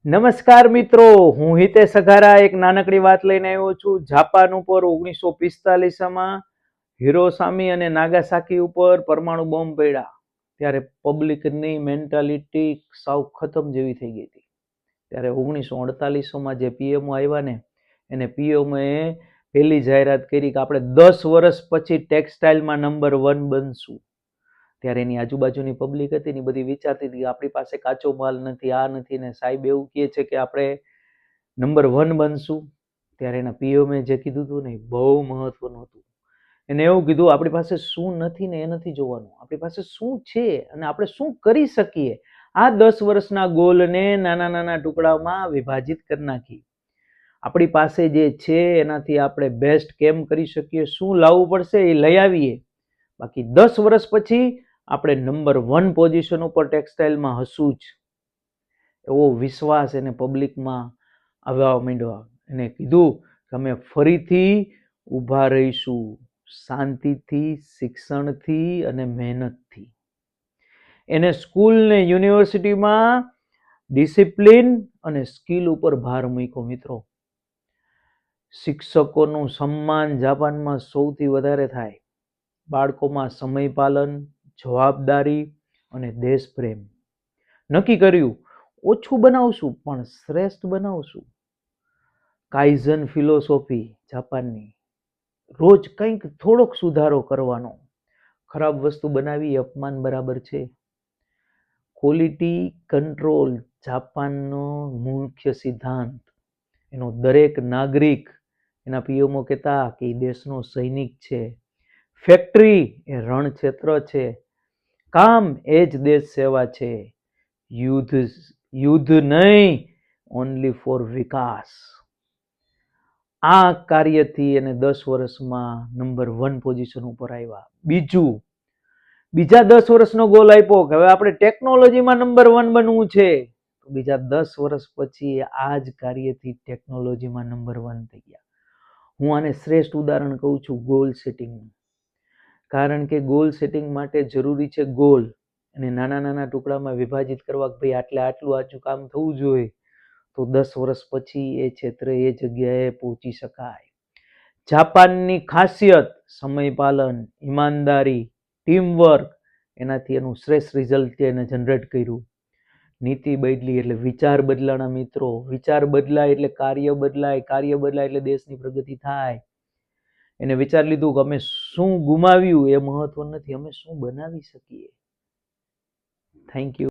નમસ્કાર મિત્રો, હું હિતેશ સઘારા એક નાનકડી વાત લઈને આવ્યો છું. જાપાન ઉપર 1945માં હિરોશિમા અને નાગાસાકી ઉપર પરમાણુ બોમ્બ પડ્યા ત્યારે પબ્લિકની મેન્ટાલિટી સાવ ખતમ જેવી થઈ ગઈ હતી. ત્યારે 1948માં જે પીએમઓ આવ્યા ને એને પીએમઓએ પહેલી જાહેરાત કરી કે આપણે 10 વર્ષ પછી ટેક્સટાઇલમાં નંબર 1 બનશું. ત્યારે એની આજુબાજુની પબ્લિક હતી ને બધી વિચારતી હતી કે આપણી પાસે કાચો માલ નથી, આ નથી, ને સાહેબ એવું કહે છે કે આપણે નંબર 1 બનશું. ત્યારે એના પીએમએ જે કીધું હતું ને બહુ મહત્વનું હતું. એને એવું કીધું આપણી પાસે શું નથી ને એ નથી જોવાનું, આપણી પાસે શું છે અને આપણે શું કરી શકીએ. આ 10 વર્ષના ગોલને નાના નાના ટુકડામાં વિભાજિત કરી નાખી. આપણી પાસે જે છે એનાથી આપણે બેસ્ટ કેમ કરી શકીએ, શું લાવવું પડશે એ લઈ આવીએ. બાકી 10 વર્ષ પછી આપણે નંબર 1 પોઝિશન ઉપર ટેક્સટાઇલમાં હશું જ. એવો વિશ્વાસ એને પબ્લિકમાં આવવા માંડ્યો. એને કીધું કે અમે ફરીથી ઊભા રહીશું, શાંતિથી, શિક્ષણથી અને મહેનતથી. એને સ્કૂલ ને યુનિવર્સિટીમાં ડિસિપ્લિન અને સ્કિલ ઉપર ભાર મૂક્યો. મિત્રો, શિક્ષકોનું સન્માન જાપાનમાં સૌથી વધારે થાય. બાળકોમાં સમય પાલન, જવાબદારી અને દેશપ્રેમ. નક્કી કર્યું ઓછું બનાવશું પણ શ્રેષ્ઠ બનાવશું. કાઇઝન ફિલોસોફી જાપાનની, રોજ કંઈક થોડોક સુધારો કરવાનો. ખરાબ વસ્તુ બનાવી અપમાન બરાબર છે. ક્વોલિટી કંટ્રોલ જાપાનનો મુખ્ય સિદ્ધાંત. એનો દરેક નાગરિક, એના પીએમઓ કહેતા કે એ દેશનો સૈનિક છે. ફેક્ટરી એ રણક્ષેત્ર છે. કામ એ જ દેશ સેવા છે. યુદ્ધ નહીં, ઓનલી ફોર વિકાસ. આ કાર્યથી એને 10 વર્ષમાં નંબર 1 પોઝિશન ઉપર આવ્યા. બીજા 10 વર્ષનો ગોલ આપ્યો કે હવે આપણે ટેકનોલોજીમાં નંબર 1 બનવું છે. બીજા 10 વર્ષ પછી આ જ કાર્યથી ટેકનોલોજીમાં નંબર 1 થઈ ગયા. હું આને શ્રેષ્ઠ ઉદાહરણ કહું છું ગોલ સેટિંગનું. કારણ કે ગોલ સેટિંગ માટે જરૂરી છે ગોલ, અને નાના નાના ટુકડામાં વિભાજિત કરવા કે ભાઈ આટલું આટલું કામ થવું જોઈએ, તો 10 વર્ષ પછી એ ક્ષેત્રે એ જગ્યાએ પહોંચી શકાય. જાપાનની ખાસિયત સમય પાલન, ઈમાનદારી, ટીમવર્ક. એનાથી એનું શ્રેષ્ઠ રિઝલ્ટ એને જનરેટ કર્યું. નીતિ બદલી એટલે વિચાર બદલાના મિત્રો. વિચાર બદલાય એટલે કાર્ય બદલાય, કાર્ય બદલાય એટલે દેશની પ્રગતિ થાય. એને વિચાર લીધું કે અમે શું ગુમાવ્યું એ મહત્વ નથી, અમે શું બનાવી શકીએ. Thank you.